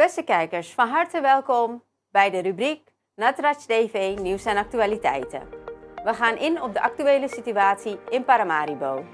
Beste kijkers, van harte welkom bij de rubriek NATRAJ TV Nieuws en Actualiteiten. We gaan in op de actuele situatie in Paramaribo.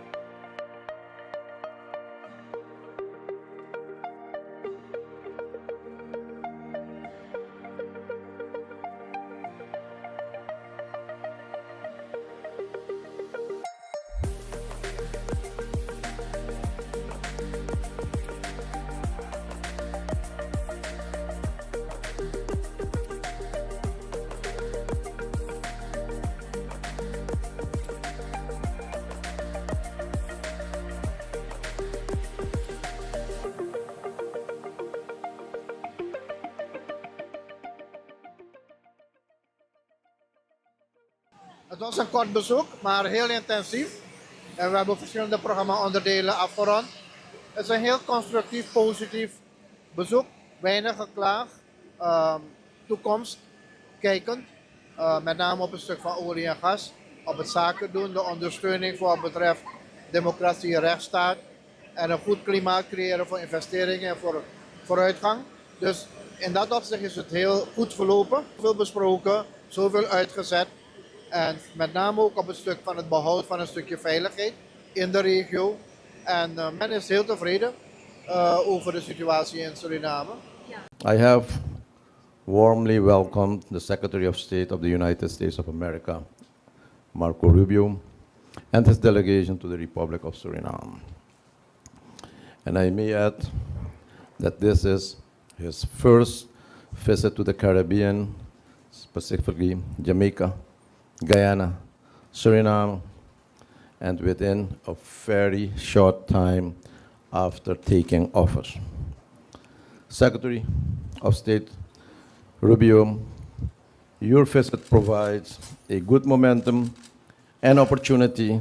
Het was een kort bezoek, maar heel intensief. En we hebben verschillende programma-onderdelen afgerond. Het is een heel constructief, positief bezoek. Weinig geklaag. Toekomst kijkend. Met name op een stuk van olie en gas. Op het zaken doen, de ondersteuning voor wat betreft democratie en rechtsstaat. En een goed klimaat creëren voor investeringen en voor vooruitgang. Dus in dat opzicht is het heel goed verlopen. Veel besproken, zoveel uitgezet. En met name ook op het stuk van het behoud van een stukje veiligheid in de regio. En men is heel tevreden over de situatie in Suriname. I have warmly welcomed the Secretary of State of the United States of America, Marco Rubio, and his delegation to the Republic of Suriname. And I may add that this is his first visit to the Caribbean, specifically Jamaica, Guyana, Suriname, and within a very short time after taking office. Secretary of State Rubio, your visit provides a good momentum and opportunity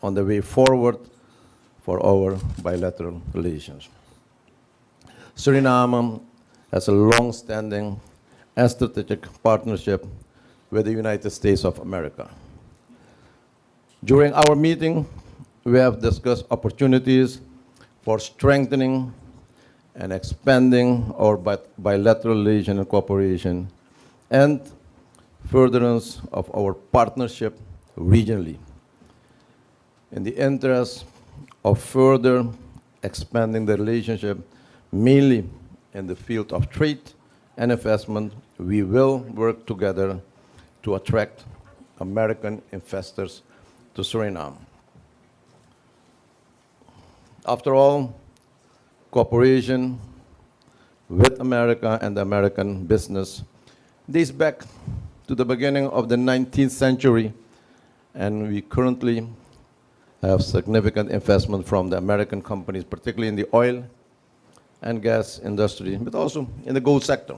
on the way forward for our bilateral relations. Suriname has a long-standing and strategic partnership with the United States of America. During our meeting, we have discussed opportunities for strengthening and expanding our bilateral relation and cooperation and furtherance of our partnership regionally. In the interest of further expanding the relationship, mainly in the field of trade and investment, we will work together to attract American investors to Suriname. After all, cooperation with America and the American business dates back to the beginning of the 19th century, and we currently have significant investment from the American companies, particularly in the oil and gas industry, but also in the gold sector.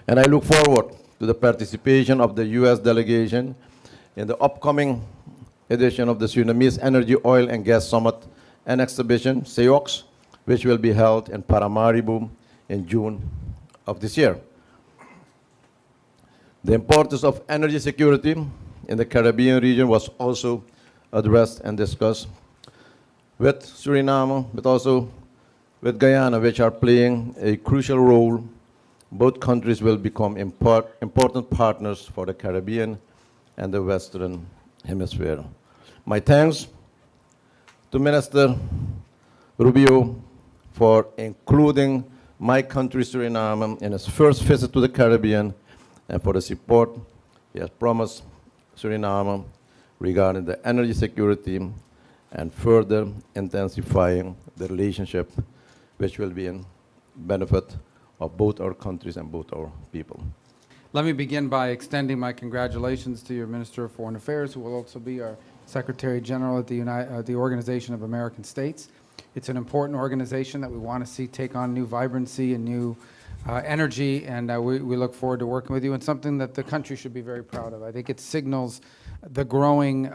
And I look forward to the participation of the U.S. delegation in the upcoming edition of the Surinamese Energy, Oil and Gas Summit and Exhibition, SEOX, which will be held in Paramaribo in June of this year. The importance of energy security in the Caribbean region was also addressed and discussed with Suriname, but also with Guyana, which are playing a crucial role. Both countries will become important partners for the Caribbean and the Western Hemisphere. My thanks to Minister Rubio for including my country, Suriname, in his first visit to the Caribbean and for the support he has promised Suriname regarding the energy security and further intensifying the relationship, which will be in benefit of both our countries and both our people. Let me begin by extending my congratulations to your Minister of Foreign Affairs, who will also be our Secretary General at the Organization of American States. It's an important organization that we want to see take on new vibrancy and new energy, and we look forward to working with you, and something that the country should be very proud of. I think it signals the growing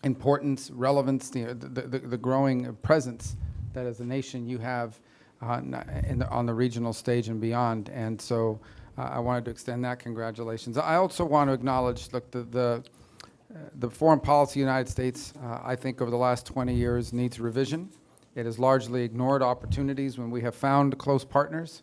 importance, relevance, the growing presence that as a nation you have on the regional stage and beyond. And so I wanted to extend that congratulations. I also want to acknowledge, look, the foreign policy of the United States, I think over the last 20 years needs revision. It has largely ignored opportunities when we have found close partners.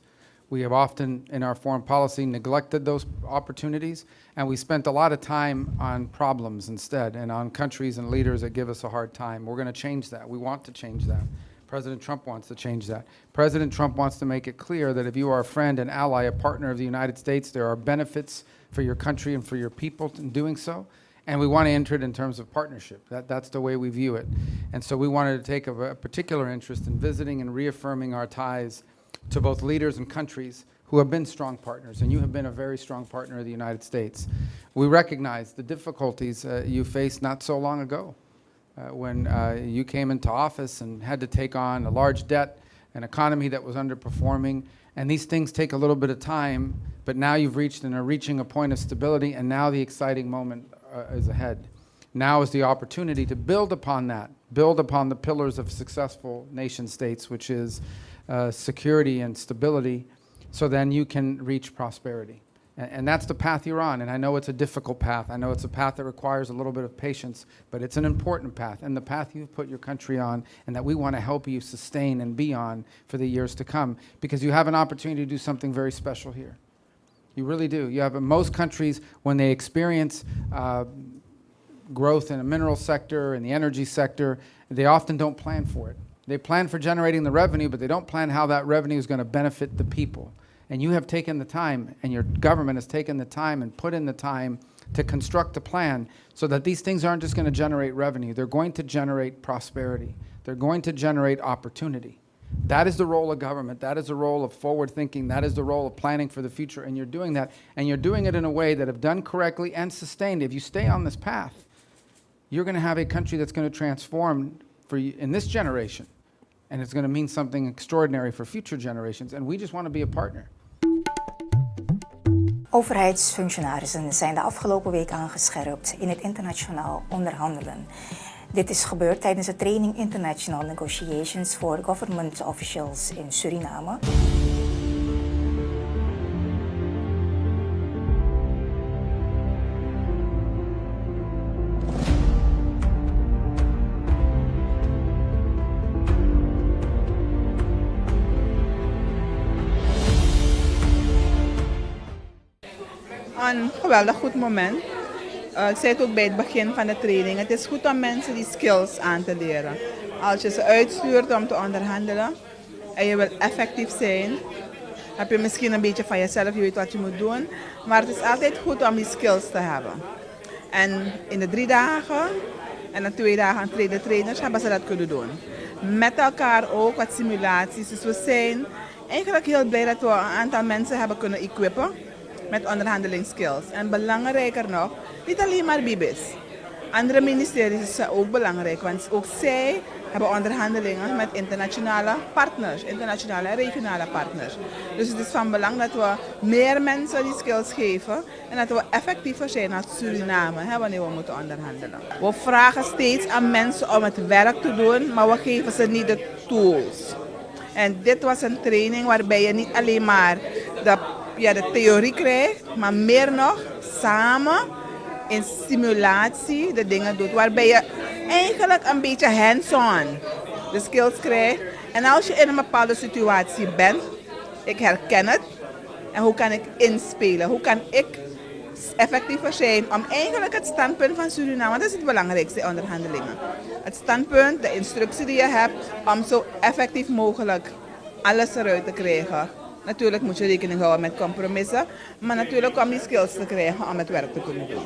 We have often, in our foreign policy, neglected those opportunities, and we spent a lot of time on problems instead, and on countries and leaders that give us a hard time. We're going to change that. We want to change that. President Trump wants to change that. President Trump wants to make it clear that if you are a friend, an ally, a partner of the United States, there are benefits for your country and for your people in doing so. And we want to enter it in terms of partnership. That's the way we view it. And so we wanted to take a particular interest in visiting and reaffirming our ties to both leaders and countries who have been strong partners. And you have been a very strong partner of the United States. We recognize the difficulties you faced not so long ago when you came into office and had to take on a large debt, an economy that was underperforming. And these things take a little bit of time, but now you've reached and are reaching a point of stability, and now the exciting moment is ahead. Now is the opportunity to build upon that, build upon the pillars of successful nation states, which is security and stability, so then you can reach prosperity. And that's the path you're on. And I know it's a difficult path. I know it's a path that requires a little bit of patience, but it's an important path, and the path you've put your country on, and that we want to help you sustain and be on for the years to come, because you have an opportunity to do something very special here. You really do. You have most countries, when they experience growth in the mineral sector and the energy sector, they often don't plan for it. They plan for generating the revenue, but they don't plan how that revenue is going to benefit the people. And you have taken the time, and your government has taken the time and put in the time to construct a plan so that these things aren't just going to generate revenue. They're going to generate prosperity. They're going to generate opportunity. That is the role of government. That is the role of forward thinking. That is the role of planning for the future. And you're doing that. And you're doing it in a way that, if done correctly and sustained, if you stay on this path, you're going to have a country that's going to transform for you in this generation. And it's going to mean something extraordinary for future generations. And we just want to be a partner. Overheidsfunctionarissen zijn de afgelopen week aangescherpt in het internationaal onderhandelen. Dit is gebeurd tijdens de training International Negotiations for Government Officials in Suriname. Een geweldig goed moment. Ik zei het ook bij het begin van de training. Het is goed om mensen die skills aan te leren. Als je ze uitstuurt om te onderhandelen en je wil effectief zijn, heb je misschien een beetje van jezelf, je weet wat je moet doen. Maar het is altijd goed om die skills te hebben. En in de 3 dagen en de 2 dagen aan de trainers hebben ze dat kunnen doen. Met elkaar ook wat simulaties. Dus we zijn eigenlijk heel blij dat we een aantal mensen hebben kunnen equippen met onderhandelingsskills. En belangrijker nog, niet alleen maar BIBIS. Andere ministeries zijn ook belangrijk, want ook zij hebben onderhandelingen met internationale partners, internationale en regionale partners. Dus het is van belang dat we meer mensen die skills geven en dat we effectiever zijn als Suriname wanneer we moeten onderhandelen. We vragen steeds aan mensen om het werk te doen, maar we geven ze niet de tools. En dit was een training waarbij je niet alleen maar de theorie krijgt, maar meer nog samen in simulatie de dingen doet. Waarbij je eigenlijk een beetje hands-on de skills krijgt. En als je in een bepaalde situatie bent, ik herken het. En hoe kan ik inspelen? Hoe kan ik effectiever zijn om eigenlijk het standpunt van Suriname, want dat is het belangrijkste in onderhandelingen. Het standpunt, de instructie die je hebt om zo effectief mogelijk alles eruit te krijgen. Natuurlijk moet je rekening houden met compromissen, maar natuurlijk om die skills te krijgen om het werk te kunnen doen.